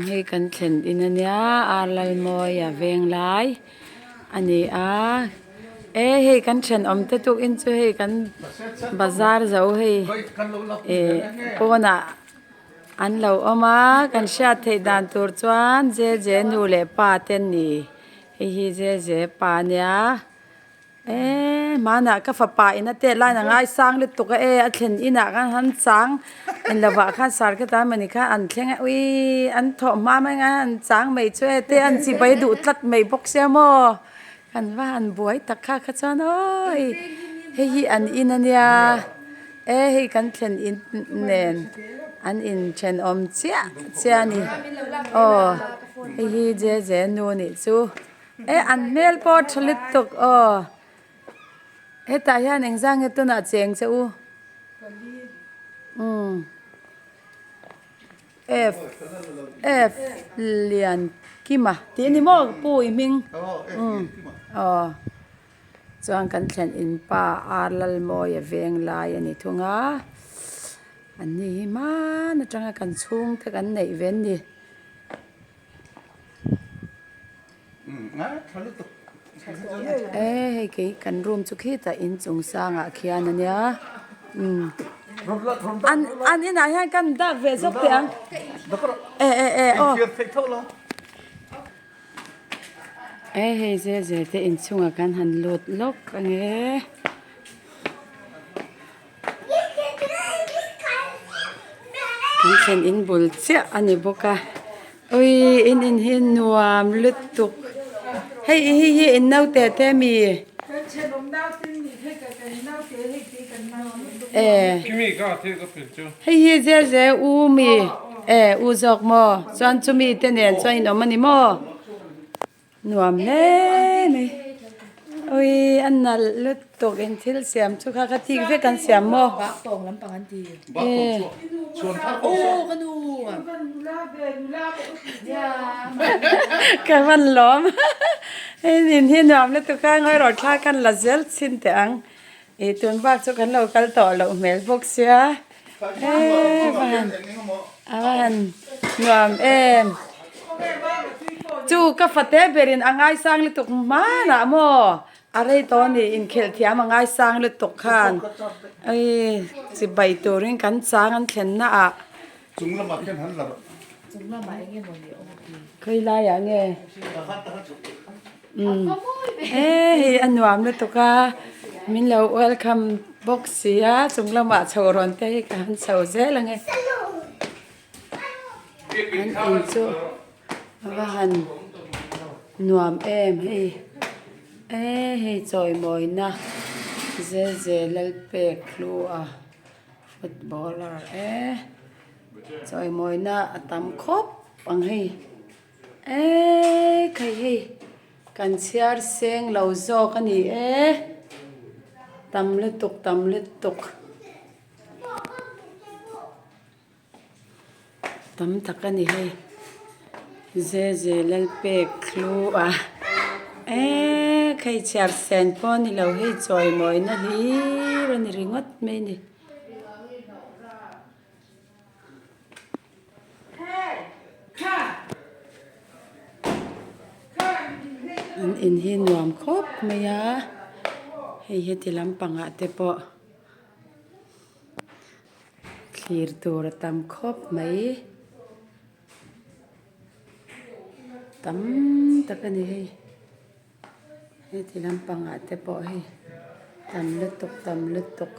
ให้กันเช่นอินเนียอาลัลโมยาเวงไลอันนี้ให้กันเช่นอมตะตุกอินจูให้กันบาซาร์เจ้าให้ปน่ะอันเราออกมากันชาติดานตัวจวนเจนูเล่ป้าเต็นนี่ให้เจป้าเนี่ยมาหนักก็ฝับป่าอินเตล่าหนังไอ้สังลิตุกอันเช่นอินักอันหันสังอันละว่าข้าสารก็ตามมันนี่ข้าอันเช่นอุ้ยอันถมมาไม่งั้นอันสังไม่ช่วยเตอันสิไปดูดลัดไม่บกเสียโมกันว่าอันบวยตักข้าขจรโอ้ยให้อันอินเนี่ยให้กันเช่นอินเนนอันอินเช่นอมเจียนี่ให้เจนูนี่จูอันเมลปอดลิตุกตายาหนึ่งสร้างตัวน่ะเจียงเจ้าF เลียนกี่มาทีนี้มอกปุยมิงจางกันเช่นอินป้าอาร์ลัลโมยเวงลายอันนี้ทุ่งอันนี้มันจังกันชุ่งแต่กันในเว้นนี่ให้กันรวมจุกี้แต่อินจงสร้างอาเคียนนั่นเนี่ยอันนี้ไหนให้กันดักเวสเตียงให้เจแต่อินจงกันหันหลุดลกอันนี้กันเช่นอินบุลเสียอันนี้บุกะอินเห็นนัวมลุดตุกให้อินเน่าแต่มีkimi ka the ka pil chuให้เจอูมีอูจอกมอจวนจุมีเตเนนจวนนอมันนี่มอหนัวมเล่นี่อันนั้นลุดตุกอินทิลเสียมชุกข้าก็ทิ้งเพื่อกันเสียมมอบักตองลำปังอันทีชวนท่ากันดูกันวันล้อมให้ดินที่หนอมแล้วตุกข้างให้รอดค่ากันละเซลสินเตียงตุนบ้าชุกันเรากันต่อเราเมลพกเสียบ้านหนอมจูกับฟัตเต้เบรินอ่างไอซังลิตุกมาหนาโมอะไรตอนนี้อินเคลที่อ่างไอซังลิตุกขันสิใบตัวริงกันซังกันเข็นน่ะจุงละมาเข็นหันละจุงละมาเองหมดเลยเคยไล่อย่างเงี้ยอันหวานลิตุกะมินเราเวลคัมบ็อกเสียจุงละมาชาวรอนเต้กันชาวเจ้ละไงอันอินจูว่าหันหนวมให้จอยมอยนะเจลัลเปกลัวฟุตบอลเลอร์จอยมอยนะตำคบปังให้ใครให้กันเชียร์เสียงเราโจกันนี่ตำลึตุกตำตักกันนี่ให้Jeje Lalpekhluaใครเชียร์เซนปอนนี่เราให้จอยมอยนะฮีรันริงวัดไม่นี่อันอินหินวามครบไหมยะให้เฮติลำปังอะเตปะคลีร์ตัวตำครบไหมตะกันนี่ให้ที่ลำปังอาจจะปล่อยตำลึกตก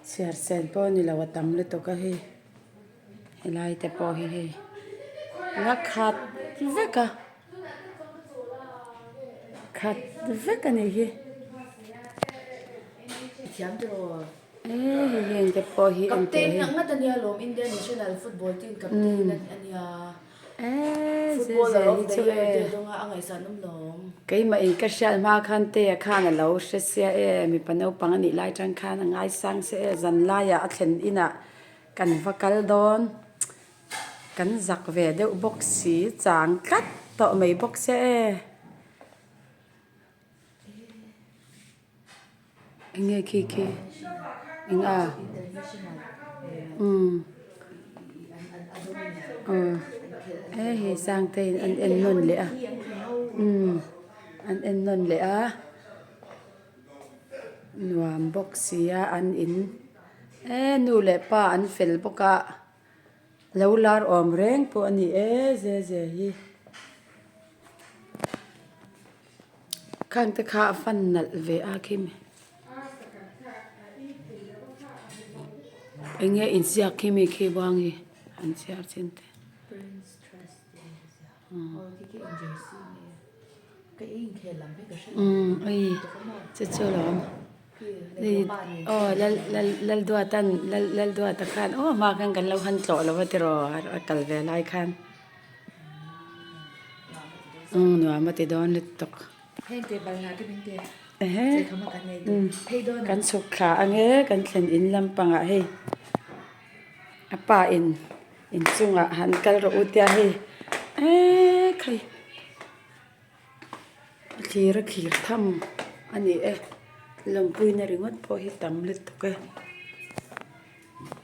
เสียเซนปอนี่เราว่าตำลึกตกก็ให้ไล่แต่ปล่อยให้ลักขัดเวกนี่เทียมตัวยังจะปล่อยกับเต้นนักนันยาลมอินเดียนิชั่นแนลฟุตบอลทีมกับเต้นอันยาฟุตบอลเราเดี๋ยวตรงอ่างไอซันน้ำหนองก็มาอีกก็เสียมาคันเตะข้าน่ะเราเสียมีปัญหาปังนี่ไล่จังข้าน่ะไงสังเสียจันไล่อะเช่นอิน่ะกันฟักกัลดอนกันจักเวเดบ็อกซีจางกัดต่อไม่บ็อกเสีย nghe khi anh à hi sang tên anh en non lệ anh en non lệ nuam boxia anh in nu lệ pa anh fel boka lâu lar om reng po anh je hi khang te kha fan nal ve a kim anh in sia kimi ki bangi an sia chinte ai cho lắm đi lal dua tan lal dua ta khan ma kan lâu han to lo ti ro kal ve lai khan no ma ti don le tok heng te bal na ke bin te se khama kan nei hei don kan suk kha ange kan thlen in lampanga hei apa in chunga han kal ro utia hei khai khir tham ani longpui na ringot po hi tam le to ke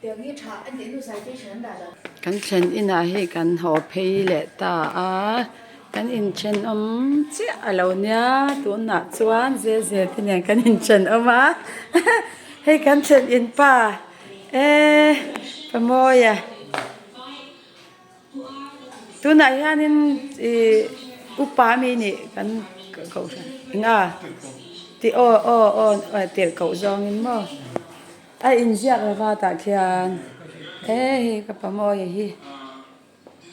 tiang ni tha an te nu sai te chen da da kan thlen ina hei kan ho phei le ta kan in chen chi alo nia tu na chuan je tin kan in chen oma hei kan chen in pa pamoya tu na hianin upa mi ni kan ko nga ti tir ko zong in mo ai in ziak wa ta khian hi ka pamoya hi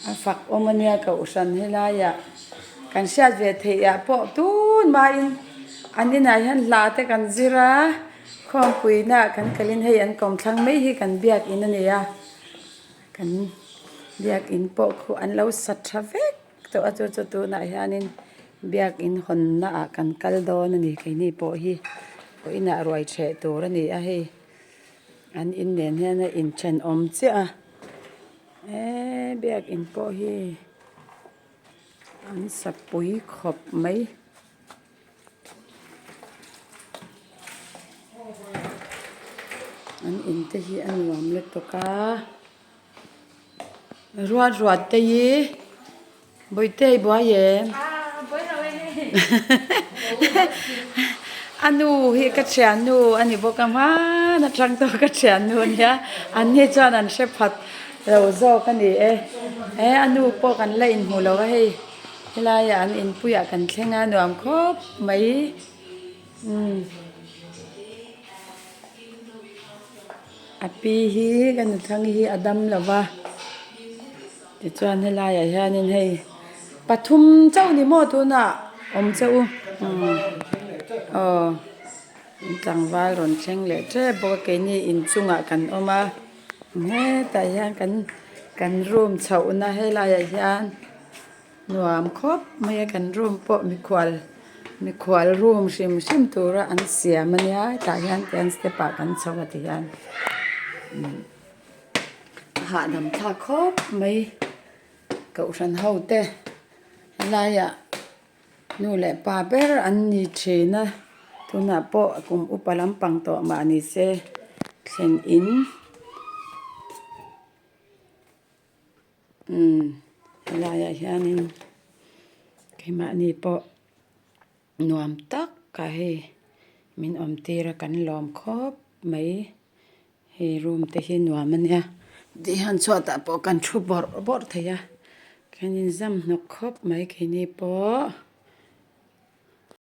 a fak omania ka usan helaya kan siat ve theya po tun ma in anina hian la te kan zira khom puina kan kalin hei an kom thlang mai hi kan biak in ania kan biak in po khu an lo sat thavek to achu tu na hianin biak in hon na kan kal don ani ke ni po hi po ina roi the tur ani a hei an in nen hian in chen om chi a biak in po hi an sapui khop mai an in te hi an nuam le to ka ruat te hi boite bo ye boi ra we anu hi ka chian nu ani bo ka ma na trang to ka chian nu nia an ni chan an she phat lo zo ka ni anu po kan la in hu lo hei helaya an in puya kan thlenga nuam khop mai api hi kan thang hi adam lawa ti chuan helaya hianin hei pathum chau ni mo tu na om chau tangwal ron thleng le tre bo ke ni in chunga kan oma ta hian kan room chau na helaya hian nuam khop mai kan room po mi khwal room sim tura an siam ania ta hian ten stepa kan chawa ti hian ha dam tha khop mai ka usan ho te laya nu le pa ber an ni thina tuna po kum upalam pang to ma ni se thlen in laya hianin keima ni po nuam tak ka he min om tira kan lom khop mai he room te hi nuam ania di han chota po kan thu bor theya kanin zam nok khop mai khini po